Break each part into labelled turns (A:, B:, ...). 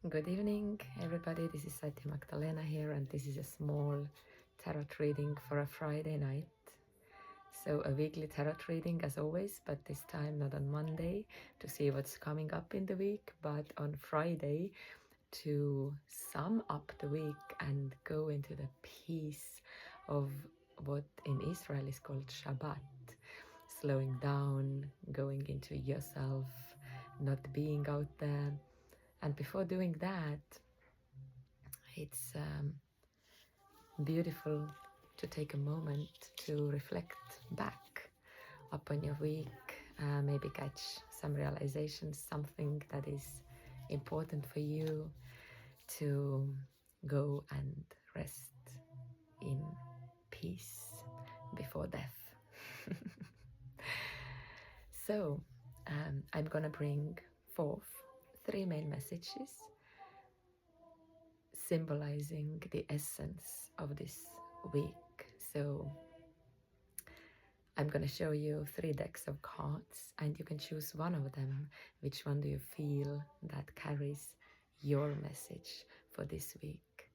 A: Good evening, everybody. This is Satya Magdalena here, and this is a small tarot reading for a Friday night. So, a weekly tarot reading as always, but this time not on Monday to see what's coming up in the week, but on Friday to sum up the week and go into the peace of what in Israel is called Shabbat. Slowing down, going into yourself, not being out there. And before doing that, it's beautiful to take a moment to reflect back upon your week, maybe catch some realizations, something that is important for you to go and rest in peace before death. So, I'm gonna bring forth three main messages symbolizing the essence of this week. So I'm going to show you three decks of cards and you can choose one of them. Which one do you feel that carries your message for this week?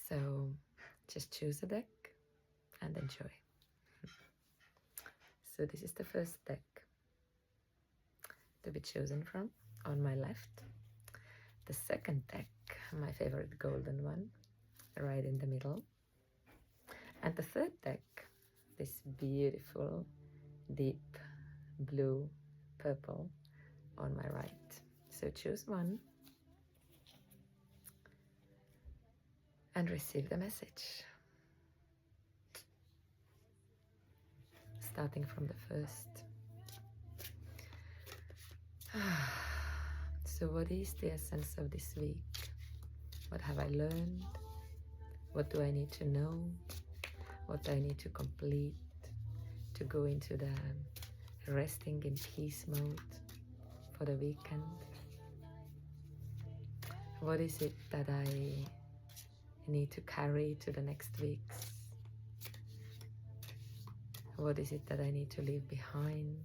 A: So just choose a deck and enjoy. So this is the first deck to be chosen from on my left. The second deck, my favorite golden one, right in the middle. And the third deck, this beautiful deep blue purple on my right. So choose one and receive the message. Starting from the first. So what is the essence of this week? What have I learned? What do I need to know? What do I need to complete to go into the resting in peace mode for the weekend? What is it that I need to carry to the next weeks? What is it that I need to leave behind?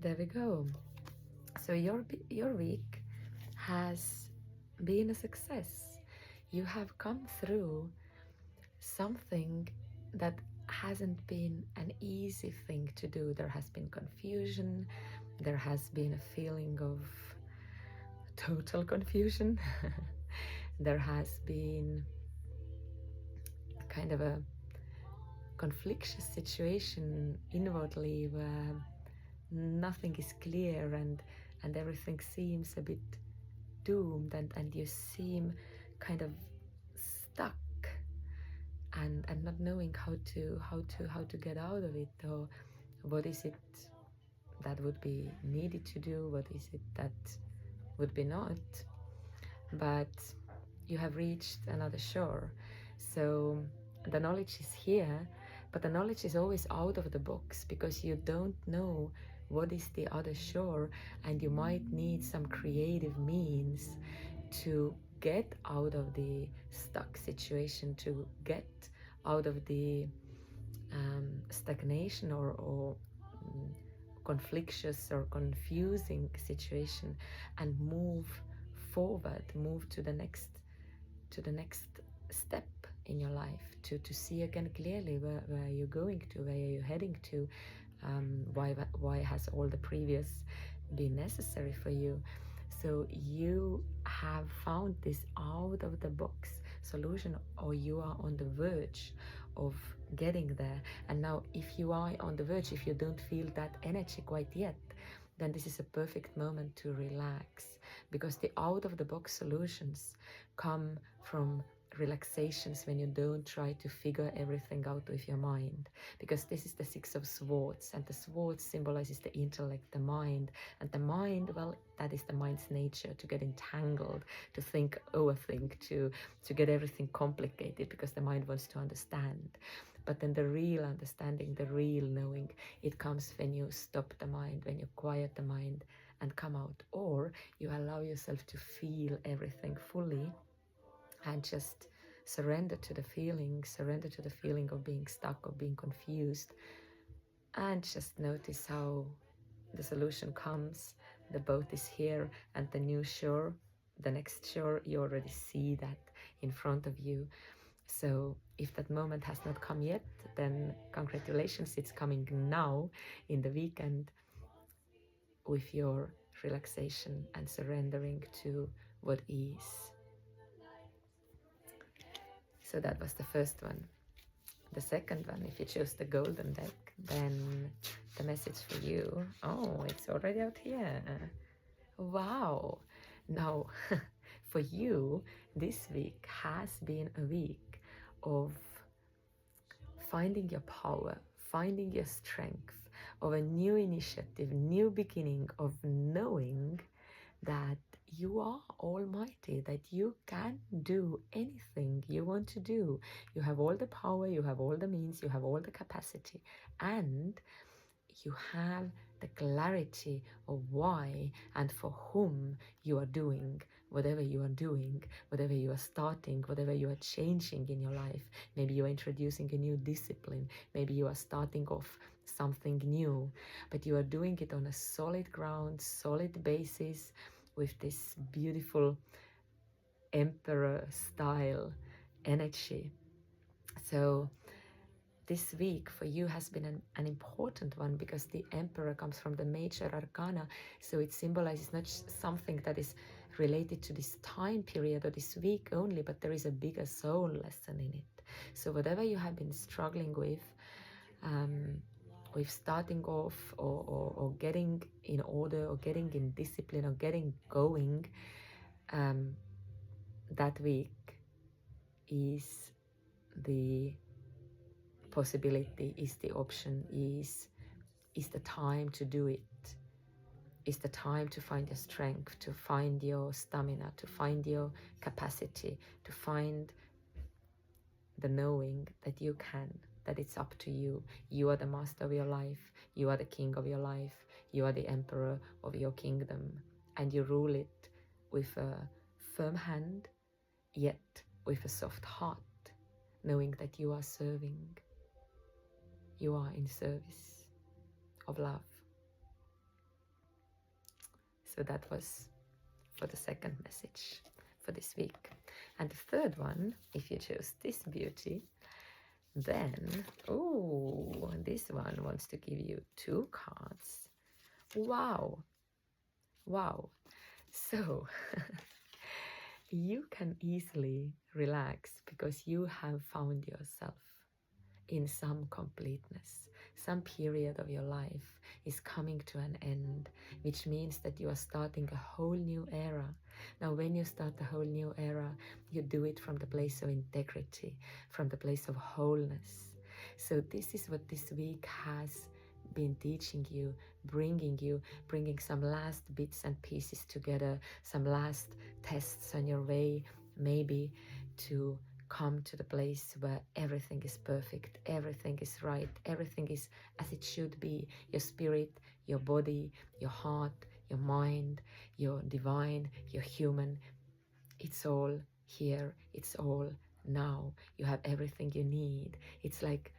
A: There we go. So your week has been a success. You have come through something that hasn't been an easy thing to do. There has been confusion. There has been a feeling of total confusion. There has been kind of a conflictious situation inwardly where nothing is clear and everything seems a bit doomed and you seem kind of stuck and not knowing how to get out of it, or what is it that would be needed to do, what is it that would be not. But you have reached another shore. So the knowledge is here, but the knowledge is always out of the box because you don't know what is the other shore, and you might need some creative means to get out of the stuck situation, to get out of the stagnation or conflictious or confusing situation, and move forward, move to the next step in your life, to see again clearly where you're going to, where you're heading to, why has all the previous been necessary for you. So you have found this out of the box solution, or you are on the verge of getting there. And now if you are on the verge, if you don't feel that energy quite yet, then this is a perfect moment to relax, because the out of the box solutions come from relaxations when you don't try to figure everything out with your mind, because this is the Six of Swords, and the swords symbolizes the intellect, the mind, and the mind, well, that is the mind's nature, to get entangled, to think, overthink, to get everything complicated, because the mind wants to understand. But then the real understanding, the real knowing, it comes when you stop the mind, when you quiet the mind and come out, or you allow yourself to feel everything fully and just surrender to the feeling of being stuck, of being confused, and just notice how the solution comes. The boat is here, and the new shore, the next shore, you already see that in front of you. So if that moment has not come yet, then congratulations, it's coming now in the weekend, with your relaxation and surrendering to what is. So that was the first one. The second one, if you chose the golden deck, then the message for you, oh, it's already out here. Wow. Now, for you, this week has been a week of finding your power, finding your strength, of a new initiative, new beginning, of knowing that you are almighty, that you can do anything you want to do. You have all the power, you have all the means, you have all the capacity, and you have the clarity of why and for whom you are doing whatever you are doing, whatever you are starting, whatever you are changing in your life. Maybe you are introducing a new discipline, maybe you are starting off something new, but you are doing it on a solid ground, solid basis, with this beautiful emperor style energy. So this week for you has been an important one, because the emperor comes from the major arcana, so it symbolizes not something that is related to this time period or this week only, but there is a bigger soul lesson in it. So whatever you have been struggling with starting off, or getting in order, or getting in discipline, or getting going, that week is the possibility, is the option, is the time to do it, is the time to find your strength, to find your stamina, to find your capacity, to find the knowing that you can, that it's up to you. You are the master of your life, you are the king of your life, you are the emperor of your kingdom, and you rule it with a firm hand, yet with a soft heart, knowing that you are serving. You are in service of love. So that was for the second message for this week. And the third one, if you chose this beauty, then, oh, this one wants to give you 2 cards. Wow. Wow. So you can easily relax, because you have found yourself in some completeness. Some period of your life is coming to an end, which means that you are starting a whole new era. Now, when you start a whole new era, you do it from the place of integrity, from the place of wholeness. So this is what this week has been teaching you, bringing some last bits and pieces together, some last tests on your way, maybe to come to the place where everything is perfect, everything is right, everything is as it should be. Your spirit, your body, your heart, your mind, your divine, your human, it's all here, it's all now. You have everything you need. It's like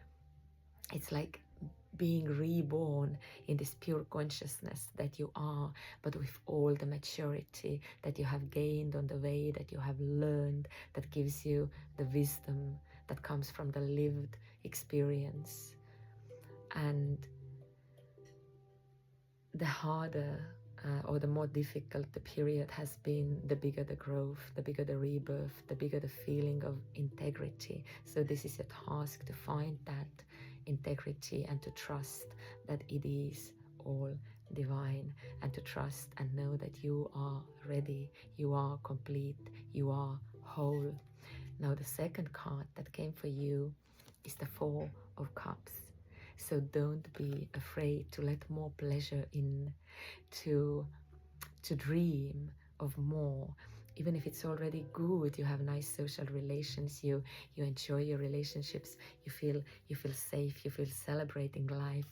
A: being reborn in this pure consciousness that you are, but with all the maturity that you have gained on the way, that you have learned, that gives you the wisdom that comes from the lived experience. And the harder or the more difficult the period has been, the bigger the growth, the bigger the rebirth, the bigger the feeling of integrity. So this is a task, to find that integrity and to trust that it is all divine, and to trust and know that you are ready, you are complete, you are whole. Now the second card that came for you is the 4 of Cups. So don't be afraid to let more pleasure in, to dream of more. Even if it's already good, you have nice social relations, you enjoy your relationships, you feel safe, you feel celebrating life.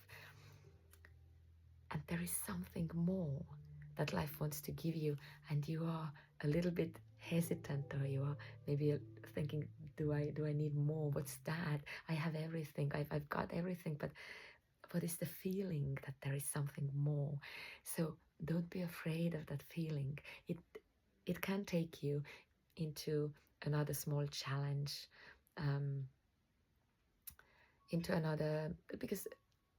A: And there is something more that life wants to give you, and you are a little bit hesitant, or you are maybe thinking, Do I need more? What's that? I have everything. I've got everything, but what is the feeling that there is something more? So don't be afraid of that feeling. It can take you into another small challenge, um, into another, because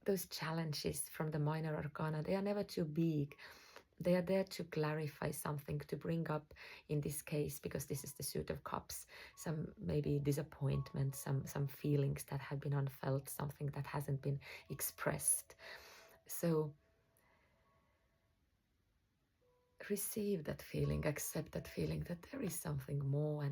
A: those challenges from the minor arcana, they are never too big. They are there to clarify something, to bring up, in this case, because this is the Suit of Cups, some maybe disappointment, some feelings that have been unfelt, something that hasn't been expressed. So receive that feeling, accept that feeling that there is something more,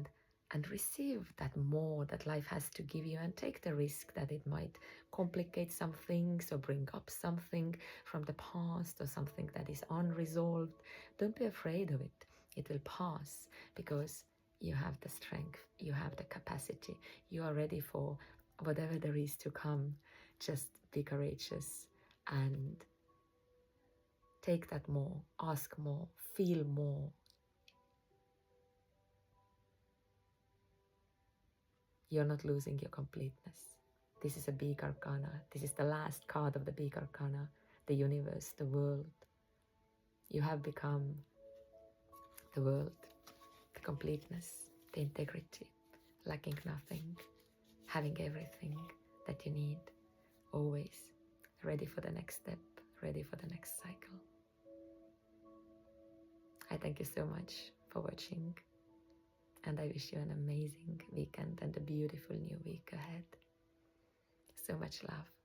A: and receive that more that life has to give you, and take the risk that it might complicate some things or bring up something from the past or something that is unresolved. Don't be afraid of it. It will pass, because you have the strength, you have the capacity, you are ready for whatever there is to come. Just be courageous and take that more, ask more, feel more. You're not losing your completeness. This is a big arcana. This is the last card of the big arcana, the universe, the world. You have become the world, the completeness, the integrity, lacking nothing, having everything that you need, always ready for the next step, ready for the next cycle. I thank you so much for watching, and I wish you an amazing weekend and a beautiful new week ahead. So much love.